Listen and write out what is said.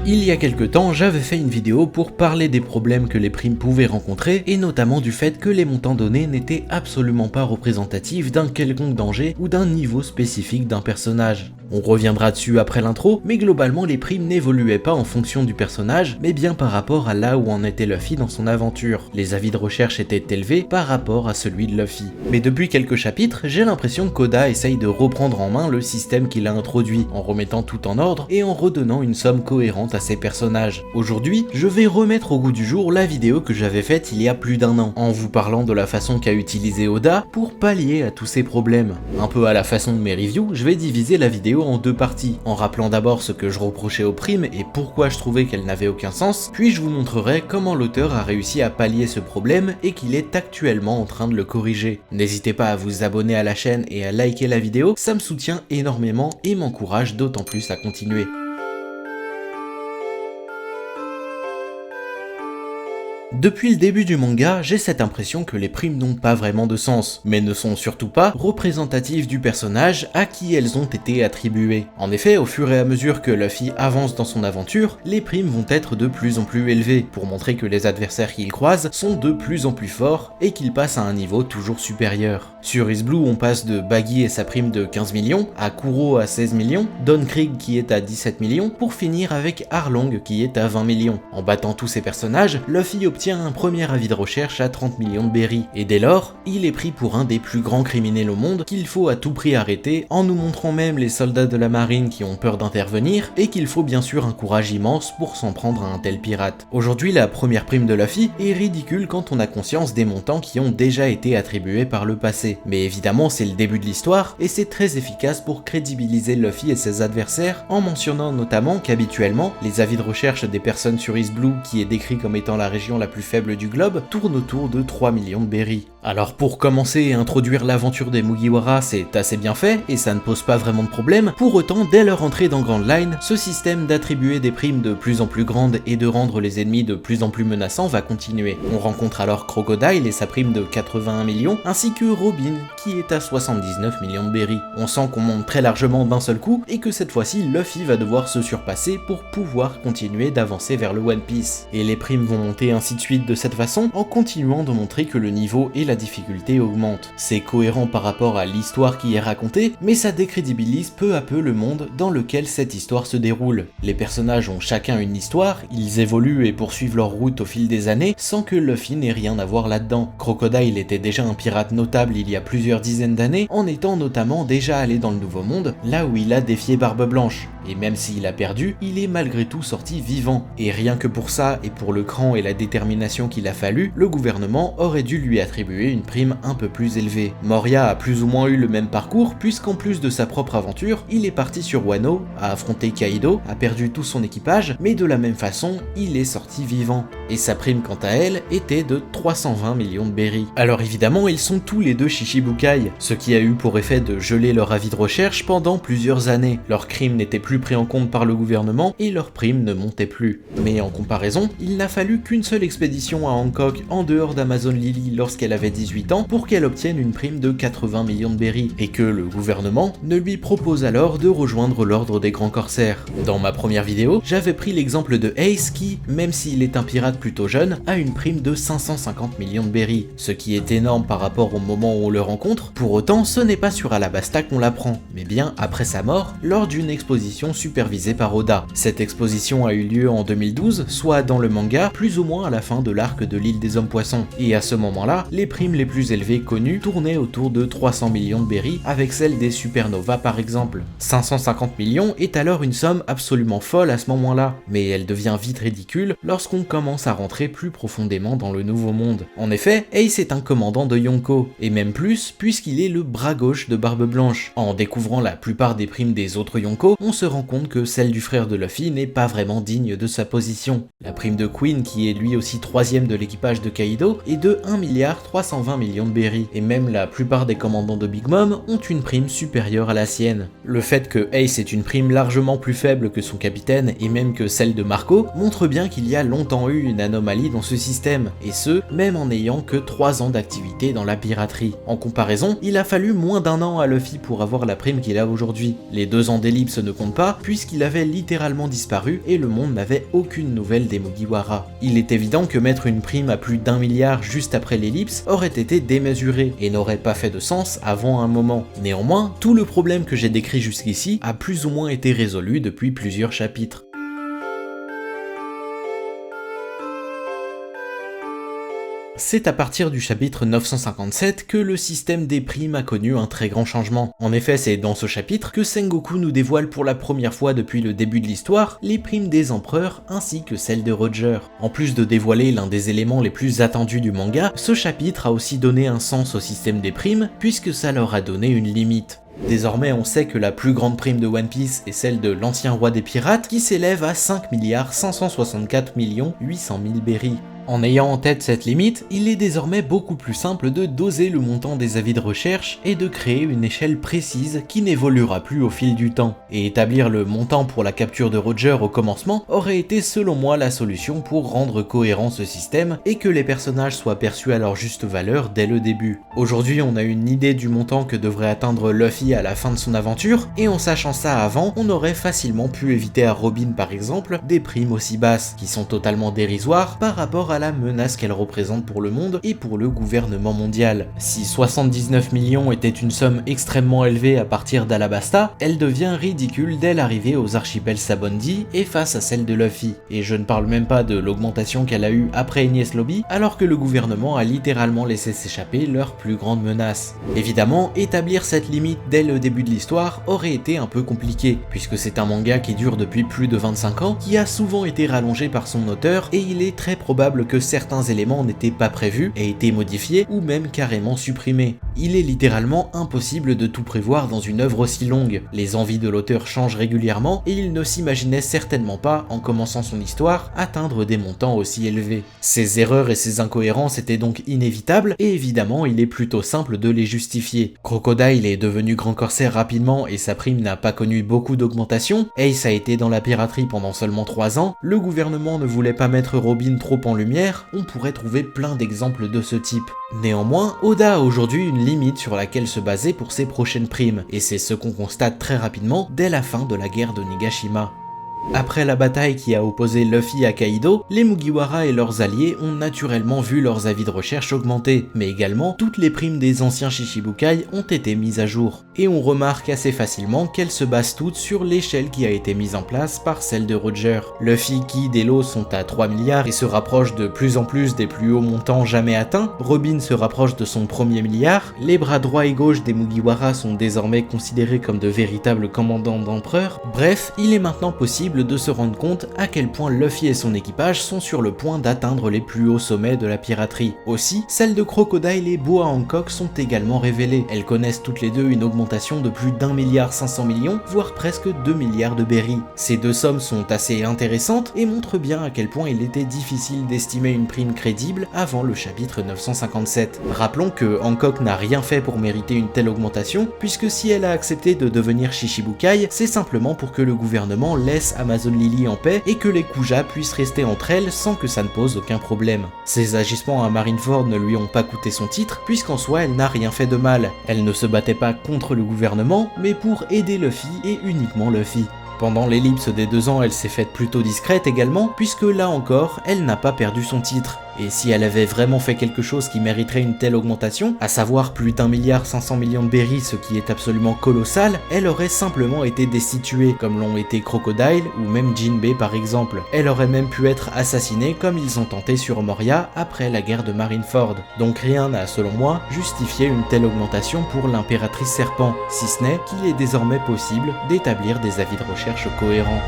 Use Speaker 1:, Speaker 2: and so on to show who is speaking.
Speaker 1: Il y a quelque temps, j'avais fait une vidéo pour parler des problèmes que les primes pouvaient rencontrer et notamment du fait que les montants donnés n'étaient absolument pas représentatifs d'un quelconque danger ou d'un niveau spécifique d'un personnage. On reviendra dessus après l'intro, mais globalement les primes n'évoluaient pas en fonction du personnage, mais bien par rapport à là où en était Luffy dans son aventure. Les avis de recherche étaient élevés par rapport à celui de Luffy. Mais depuis quelques chapitres, j'ai l'impression que Oda essaye de reprendre en main le système qu'il a introduit, en remettant tout en ordre et en redonnant une somme cohérente à ses personnages. Aujourd'hui, je vais remettre au goût du jour la vidéo que j'avais faite il y a plus d'un an, en vous parlant de la façon qu'a utilisé Oda pour pallier à tous ces problèmes. Un peu à la façon de mes reviews, je vais diviser la vidéo en deux parties, en rappelant d'abord ce que je reprochais aux primes et pourquoi je trouvais qu'elles n'avaient aucun sens, puis je vous montrerai comment l'auteur a réussi à pallier ce problème et qu'il est actuellement en train de le corriger. N'hésitez pas à vous abonner à la chaîne et à liker la vidéo, ça me soutient énormément et m'encourage d'autant plus à continuer. Depuis le début du manga, j'ai cette impression que les primes n'ont pas vraiment de sens, mais ne sont surtout pas représentatives du personnage à qui elles ont été attribuées. En effet, au fur et à mesure que Luffy avance dans son aventure, les primes vont être de plus en plus élevées, pour montrer que les adversaires qu'il croise sont de plus en plus forts et qu'il passe à un niveau toujours supérieur. Sur East Blue, on passe de Baggy et sa prime de 15 millions, à Kuro à 16 millions, Don Krieg qui est à 17 millions, pour finir avec Arlong qui est à 20 millions. En battant tous ces personnages, Luffy obtient un premier avis de recherche à 30 millions de berry, et dès lors, il est pris pour un des plus grands criminels au monde qu'il faut à tout prix arrêter, en nous montrant même les soldats de la marine qui ont peur d'intervenir, et qu'il faut bien sûr un courage immense pour s'en prendre à un tel pirate. Aujourd'hui, la première prime de Luffy est ridicule quand on a conscience des montants qui ont déjà été attribués par le passé. Mais évidemment, c'est le début de l'histoire, et c'est très efficace pour crédibiliser Luffy et ses adversaires, en mentionnant notamment qu'habituellement, les avis de recherche des personnes sur East Blue, qui est décrit comme étant la région la plus faible du globe, tournent autour de 3 millions de berry. Alors pour commencer et introduire l'aventure des Mugiwara, c'est assez bien fait, et ça ne pose pas vraiment de problème. Pour autant, dès leur entrée dans Grand Line, ce système d'attribuer des primes de plus en plus grandes et de rendre les ennemis de plus en plus menaçants va continuer. On rencontre alors Crocodile et sa prime de 81 millions, ainsi que Robin, qui est à 79 millions de berry. On sent qu'on monte très largement d'un seul coup, et que cette fois-ci, Luffy va devoir se surpasser pour pouvoir continuer d'avancer vers le One Piece. Et les primes vont monter ainsi de suite de cette façon, en continuant de montrer que le niveau et la difficulté augmentent. C'est cohérent par rapport à l'histoire qui est racontée, mais ça décrédibilise peu à peu le monde dans lequel cette histoire se déroule. Les personnages ont chacun une histoire, ils évoluent et poursuivent leur route au fil des années, sans que Luffy n'ait rien à voir là-dedans. Crocodile était déjà un pirate notable il y a plusieurs dizaines d'années, en étant notamment déjà allé dans le Nouveau Monde, là où il a défié Barbe Blanche. Et même s'il a perdu, il est malgré tout sorti vivant. Et rien que pour ça, et pour le cran et la détermination qu'il a fallu, le gouvernement aurait dû lui attribuer une prime un peu plus élevée. Moria a plus ou moins eu le même parcours, puisqu'en plus de sa propre aventure, il est parti sur Wano, a affronté Kaido, a perdu tout son équipage, mais de la même façon, il est sorti vivant. Et sa prime quant à elle, était de 320 millions de berry. Alors évidemment, ils sont tous les deux Shichibukai, ce qui a eu pour effet de geler leur avis de recherche pendant plusieurs années. Leur crime n'était plus pris en compte par le gouvernement et leur prime ne montait plus. Mais en comparaison, il n'a fallu qu'une seule expédition à Hancock en dehors d'Amazon Lily lorsqu'elle avait 18 ans pour qu'elle obtienne une prime de 80 millions de berry, et que le gouvernement ne lui propose alors de rejoindre l'ordre des grands corsaires. Dans ma première vidéo, j'avais pris l'exemple de Ace qui, même s'il est un pirate plutôt jeune, a une prime de 550 millions de berry, ce qui est énorme par rapport au moment où on le rencontre. Pour autant, ce n'est pas sur Alabasta qu'on l'apprend, mais bien après sa mort, lors d'une exposition supervisée par Oda. Cette exposition a eu lieu en 2012, soit dans le manga, plus ou moins à la fin de l'arc de l'île des hommes poissons. Et à ce moment-là, les primes les plus élevées connues tournaient autour de 300 millions de berry, avec celle des supernovas par exemple. 550 millions est alors une somme absolument folle à ce moment-là, mais elle devient vite ridicule lorsqu'on commence à rentrer plus profondément dans le Nouveau Monde. En effet, Ace est un commandant de Yonko, et même plus puisqu'il est le bras gauche de Barbe Blanche. En découvrant la plupart des primes des autres Yonko, on se rend compte que celle du frère de Luffy n'est pas vraiment digne de sa position. La prime de Queen, qui est lui aussi troisième de l'équipage de Kaido, est de 1,3 320 millions de berry, et même la plupart des commandants de Big Mom ont une prime supérieure à la sienne. Le fait que Ace ait une prime largement plus faible que son capitaine et même que celle de Marco montre bien qu'il y a longtemps eu une anomalie dans ce système, et ce, même en n'ayant que 3 ans d'activité dans la piraterie. En comparaison, il a fallu moins d'1 an à Luffy pour avoir la prime qu'il a aujourd'hui. Les 2 ans d'ellipse ne comptent pas, puisqu'il avait littéralement disparu et le monde n'avait aucune nouvelle des Mugiwara. Il est évident que mettre une prime à plus d'1 milliard juste après l'ellipse aurait été démesuré et n'aurait pas fait de sens avant un moment. Néanmoins, tout le problème que j'ai décrit jusqu'ici a plus ou moins été résolu depuis plusieurs chapitres. C'est à partir du chapitre 957 que le système des primes a connu un très grand changement. En effet, c'est dans ce chapitre que Sengoku nous dévoile pour la première fois depuis le début de l'histoire les primes des empereurs ainsi que celles de Roger. En plus de dévoiler l'un des éléments les plus attendus du manga, ce chapitre a aussi donné un sens au système des primes puisque ça leur a donné une limite. Désormais, on sait que la plus grande prime de One Piece est celle de l'ancien roi des pirates qui s'élève à 5 564 800 000 berry. En ayant en tête cette limite, il est désormais beaucoup plus simple de doser le montant des avis de recherche et de créer une échelle précise qui n'évoluera plus au fil du temps. Et établir le montant pour la capture de Roger au commencement aurait été selon moi la solution pour rendre cohérent ce système et que les personnages soient perçus à leur juste valeur dès le début. Aujourd'hui, on a une idée du montant que devrait atteindre Luffy à la fin de son aventure, et en sachant ça avant, on aurait facilement pu éviter à Robin par exemple des primes aussi basses, qui sont totalement dérisoires par rapport à la menace qu'elle représente pour le monde et pour le gouvernement mondial. Si 79 millions était une somme extrêmement élevée à partir d'Alabasta, elle devient ridicule dès l'arrivée aux archipels Sabondi et face à celle de Luffy. Et je ne parle même pas de l'augmentation qu'elle a eue après Enies Lobby, alors que le gouvernement a littéralement laissé s'échapper leur plus grande menace. Évidemment, établir cette limite dès le début de l'histoire aurait été un peu compliqué, puisque c'est un manga qui dure depuis plus de 25 ans, qui a souvent été rallongé par son auteur, et il est très probable que certains éléments n'étaient pas prévus, aient été modifiés ou même carrément supprimés. Il est littéralement impossible de tout prévoir dans une œuvre aussi longue. Les envies de l'auteur changent régulièrement et il ne s'imaginait certainement pas, en commençant son histoire, atteindre des montants aussi élevés. Ces erreurs et ces incohérences étaient donc inévitables et évidemment il est plutôt simple de les justifier. Crocodile est devenu grand corsaire rapidement et sa prime n'a pas connu beaucoup d'augmentation, Ace a été dans la piraterie pendant seulement 3 ans, le gouvernement ne voulait pas mettre Robin trop en lumière, on pourrait trouver plein d'exemples de ce type. Néanmoins, Oda a aujourd'hui une limite sur laquelle se baser pour ses prochaines primes, et c'est ce qu'on constate très rapidement dès la fin de la guerre de Nigashima. Après la bataille qui a opposé Luffy à Kaido, les Mugiwara et leurs alliés ont naturellement vu leurs avis de recherche augmenter, mais également toutes les primes des anciens Shichibukai ont été mises à jour. Et on remarque assez facilement qu'elles se basent toutes sur l'échelle qui a été mise en place par celle de Roger. Luffy, Kid et Law sont à 3 milliards et se rapprochent de plus en plus des plus hauts montants jamais atteints, Robin se rapproche de son premier milliard, les bras droit et gauche des Mugiwara sont désormais considérés comme de véritables commandants d'empereurs, bref, il est maintenant possible de se rendre compte à quel point Luffy et son équipage sont sur le point d'atteindre les plus hauts sommets de la piraterie. Aussi, celles de Crocodile et Boa Hancock sont également révélées. Elles connaissent toutes les deux une augmentation de plus d'1,5 milliard, voire presque 2 milliards de berry. Ces deux sommes sont assez intéressantes et montrent bien à quel point il était difficile d'estimer une prime crédible avant le chapitre 957. Rappelons que Hancock n'a rien fait pour mériter une telle augmentation, puisque si elle a accepté de devenir Shichibukai, c'est simplement pour que le gouvernement laisse Amazon Lily en paix et que les Kuja puissent rester entre elles sans que ça ne pose aucun problème. Ses agissements à Marineford ne lui ont pas coûté son titre, puisqu'en soi elle n'a rien fait de mal. Elle ne se battait pas contre le gouvernement, mais pour aider Luffy et uniquement Luffy. Pendant l'ellipse des 2 ans, elle s'est faite plutôt discrète également, puisque là encore, elle n'a pas perdu son titre. Et si elle avait vraiment fait quelque chose qui mériterait une telle augmentation, à savoir plus d'1,5 milliard de berry, ce qui est absolument colossal, elle aurait simplement été destituée, comme l'ont été Crocodile ou même Jinbei par exemple. Elle aurait même pu être assassinée comme ils ont tenté sur Moria après la guerre de Marineford. Donc rien n'a, selon moi, justifié une telle augmentation pour l'impératrice serpent, si ce n'est qu'il est désormais possible d'établir des avis de recherche cohérents.